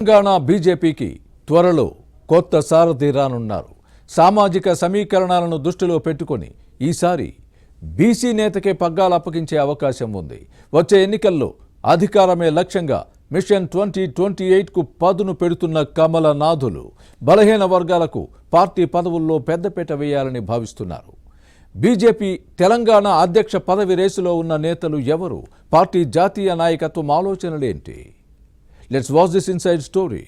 తెలంగాణ బీజేపీకి త్వరలో కొత్త సారథి రానున్నారు. సామాజిక సమీకరణాలను దృష్టిలో పెట్టుకొని ఈసారి బీసీ నేతకే పగ్గాలు అప్పగించే అవకాశం ఉంది. వచ్చే ఎన్నికల్లో అధికారమే లక్ష్యంగా మిషన్ 2028కు పదును పెడుతున్న కమలనాథులు బలహీన వర్గాలకు పార్టీ పదవుల్లో పెద్దపీట వేయాలని భావిస్తున్నారు. బీజేపీ తెలంగాణ అధ్యక్ష పదవి రేసులో ఉన్న నేతలు ఎవరు? పార్టీ జాతీయ నాయకత్వం ఆలోచనలేంటి? Let's watch this inside story.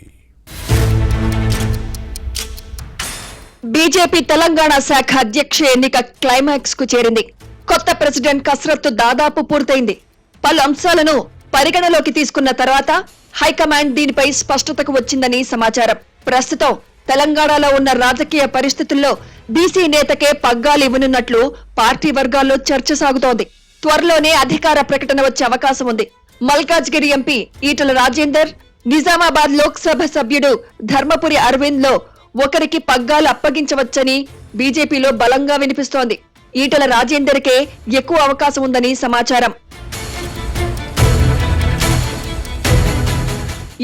BJP Telangana శాఖ అధ్యక్ష ఎన్నిక క్లైమాక్స్ కు చేరింది. కొత్త ప్రెసిడెంట్ కసరత్తు దాదాపు పూర్తయింది. పలు అంశాలను పరిగణలోకి తీసుకున్న తర్వాత హైకమాండ్ దీనిపై స్పష్టతకు వచ్చిందని సమాచారం. ప్రస్తుతం తెలంగాణలో ఉన్న రాజకీయ పరిస్థితుల్లో బీసీ నేతకే పగ్గాలు ఇవ్వనున్నట్లు పార్టీ వర్గాల్లో చర్చ సాగుతోంది. త్వరలోనే అధికార ప్రకటన వచ్చే అవకాశం ఉంది. మల్కాజ్గిరి ఎంపీ ఈటల రాజేందర్, నిజామాబాద్ లోక్సభ సభ్యుడు ధర్మపురి అరవింద్ లో ఒకరికి పగ్గాలు అప్పగించవచ్చని బీజేపీలో బలంగా వినిపిస్తోంది. ఈటల రాజేందర్కే ఎక్కువ అవకాశం ఉందని సమాచారం.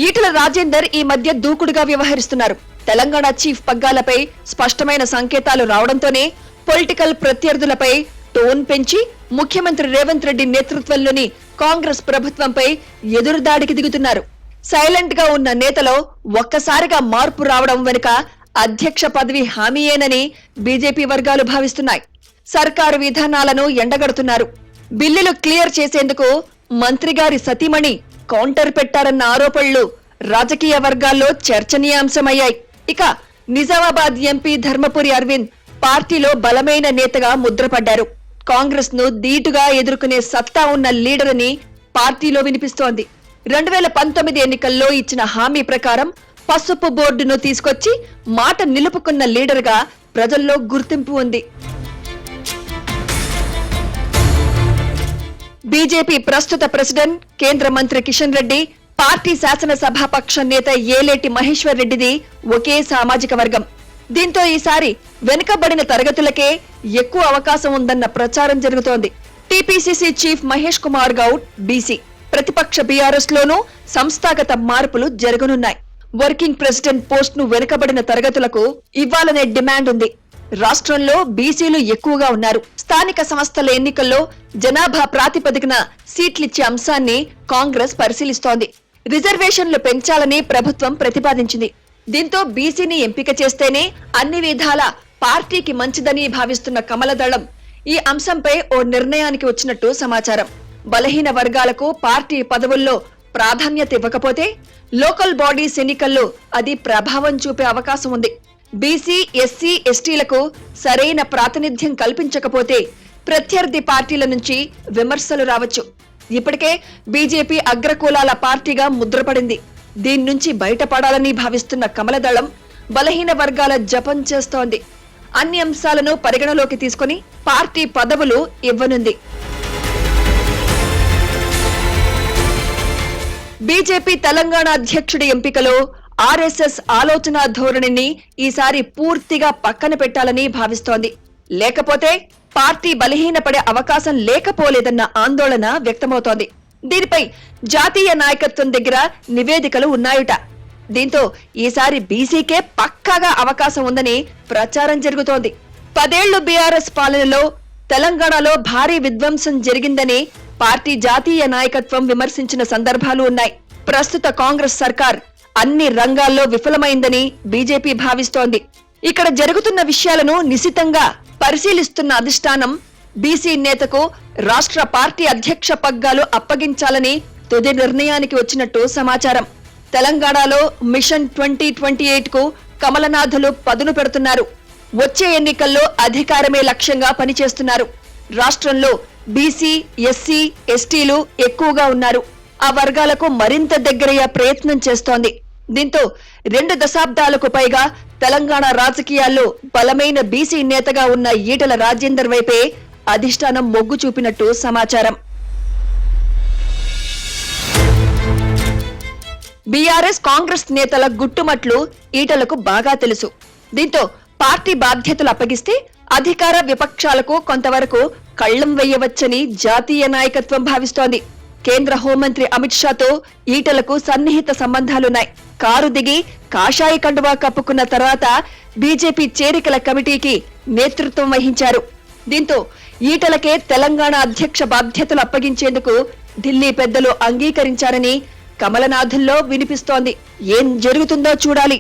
ఈటల రాజేందర్ ఈ మధ్య దూకుడుగా వ్యవహరిస్తున్నారు. తెలంగాణ చీఫ్ పగ్గాలపై స్పష్టమైన సంకేతాలు రావడంతోనే పొలిటికల్ ప్రత్యర్థులపై టోన్ పెంచి ముఖ్యమంత్రి రేవంత్ రెడ్డి నేతృత్వంలోని కాంగ్రెస్ ప్రభుత్వంపై ఎదురుదాడికి దిగుతున్నారు. సైలెంట్ గా ఉన్న నేతలో ఒక్కసారిగా మార్పు రావడం వెనుక అధ్యక్ష పదవి హామీయేనని బీజేపీ వర్గాలు భావిస్తున్నాయి. సర్కారు విధానాలను ఎండగడుతున్నారు. బిల్లులు క్లియర్ చేసేందుకు మంత్రి గారి సతీమణి కౌంటర్ పెట్టారన్న ఆరోపణలు రాజకీయ వర్గాల్లో చర్చనీయాంశమయ్యాయి. ఇక నిజామాబాద్ ఎంపీ ధర్మపురి అరవింద్ పార్టీలో బలమైన నేతగా ముద్రపడ్డారు. కాంగ్రెస్ ను ధీటుగా ఎదుర్కొనే సత్తా ఉన్న లీడర్ అని పార్టీలో వినిపిస్తోంది. 2019 ఎన్నికల్లో ఇచ్చిన హామీ ప్రకారం పసుపు బోర్డును తీసుకొచ్చి మాట నిలుపుకున్న లీడర్ గా ప్రజల్లో గుర్తింపు ఉంది. బీజేపీ ప్రస్తుత ప్రెసిడెంట్ కేంద్ర మంత్రి కిషన్ రెడ్డి, పార్టీ శాసనసభాపక్ష నేత ఏలేటి మహేశ్వర్ రెడ్డిది ఒకే సామాజిక వర్గం. దీంతో ఈసారి వెనుకబడిన తరగతులకే ఎక్కువ అవకాశం ఉందన్న ప్రచారం జరుగుతోంది. TPCC chief Mahesh Kumar Goud BC, ప్రతిపక్ష బీఆర్ఎస్ లోనూ సంస్థాగత మార్పులు జరగనున్నాయి. వర్కింగ్ ప్రెసిడెంట్ పోస్ట్ ను వెనుకబడిన తరగతులకు ఇవ్వాలనే డిమాండ్ ఉంది. రాష్ట్రంలో బీసీలు ఎక్కువగా ఉన్నారు. స్థానిక సంస్థల ఎన్నికల్లో జనాభా ప్రాతిపదికన సీట్లిచ్చే అంశాన్ని కాంగ్రెస్ పరిశీలిస్తోంది. రిజర్వేషన్లు పెంచాలని ప్రభుత్వం ప్రతిపాదించింది. దీంతో బీసీని ఎంపిక చేస్తేనే అన్ని విధాల పార్టీకి మంచిదని భావిస్తున్న కమలదళం ఈ అంశంపై ఓ నిర్ణయానికి వచ్చినట్టు సమాచారం. బలహీన వర్గాలకు పార్టీ పదవుల్లో ప్రాధాన్యత ఇవ్వకపోతే లోకల్ బాడీస్ ఎన్నికల్లో అది ప్రభావం చూపే అవకాశం ఉంది. బీసీ, ఎస్సీ, ఎస్టీలకు సరైన ప్రాతినిధ్యం కల్పించకపోతే ప్రత్యర్థి పార్టీల నుంచి విమర్శలు రావచ్చు. ఇప్పటికే బీజేపీ అగ్రకులాల పార్టీగా ముద్రపడింది. దీని నుంచి బయటపడాలని భావిస్తున్న కమలదళం బలహీన వర్గాల జపం చేస్తోంది. అన్ని అంశాలను పరిగణలోకి తీసుకుని పార్టీ పదవులు ఇవ్వనుంది. బీజేపీ తెలంగాణ అధ్యక్షుడి ఎంపికలో ఆర్ఎస్ఎస్ ఆలోచన ధోరణిని ఈసారి పూర్తిగా పక్కన పెట్టాలని భావిస్తోంది. లేకపోతే పార్టీ బలహీనపడే అవకాశం లేకపోలేదన్న ఆందోళన వ్యక్తమవుతోంది. దీనిపై జాతీయ నాయకత్వం దగ్గర నివేదికలు ఉన్నాయుట. దీంతో ఈసారి బీసీకే పక్కాగా అవకాశం ఉందని ప్రచారం జరుగుతోంది. 10 ఏళ్లు బీఆర్ఎస్ పాలనలో తెలంగాణలో భారీ విధ్వంసం జరిగిందని పార్టీ జాతీయ నాయకత్వం విమర్శించిన సందర్భాలు ఉన్నాయి. ప్రస్తుత కాంగ్రెస్ సర్కార్ అన్ని రంగాల్లో విఫలమైందని బీజేపీ భావిస్తోంది. ఇక్కడ జరుగుతున్న విషయాలను నిశితంగా పరిశీలిస్తున్న అధిష్టానం బీసీ నేతకు రాష్ట్ర పార్టీ అధ్యక్ష పగ్గాలు అప్పగించాలని తుది నిర్ణయానికి వచ్చినట్టు సమాచారం. తెలంగాణలో మిషన్ 2028కు కమలనాథులు పదును పెడుతున్నారు. వచ్చే ఎన్నికల్లో అధికారమే లక్ష్యంగా పనిచేస్తున్నారు. రాష్ట్రంలో బీసీ, ఎస్సీ, ఎస్టీలు ఎక్కువగా ఉన్నారు. ఆ వర్గాలకు మరింత దగ్గరయ్యే ప్రయత్నం చేస్తోంది. దీంతో 2 దశాబ్దాలకు పైగా తెలంగాణ రాజకీయాల్లో బలమైన బీసీ నేతగా ఉన్న ఈటల రాజేందర్ వైపే అధిష్టానం మొగ్గు చూపినట్టు సమాచారం. బీఆర్ఎస్, కాంగ్రెస్ నేతల గుట్టుమట్లు ఈటలకు బాగా తెలుసు. దీంతో పార్టీ బాధ్యతలు అప్పగిస్తే అధికార విపక్షాలకు కొంతవరకు కళ్లం వేయవచ్చని జాతీయ నాయకత్వం భావిస్తోంది. కేంద్ర హోంమంత్రి అమిత్ షాతో ఈటలకు సన్నిహిత సంబంధాలున్నాయి. కారు దిగి కాషాయ కండువా కప్పుకున్న తర్వాత బీజేపీ చేరికల కమిటీకి నేతృత్వం వహించారు. దీంతో ఈటలకే తెలంగాణ అధ్యక్ష బాధ్యతలు అప్పగించేందుకు ఢిల్లీ పెద్దలు అంగీకరించారని కమలనాథుల్లో వినిపిస్తోంది. ఏం జరుగుతుందో చూడాలి.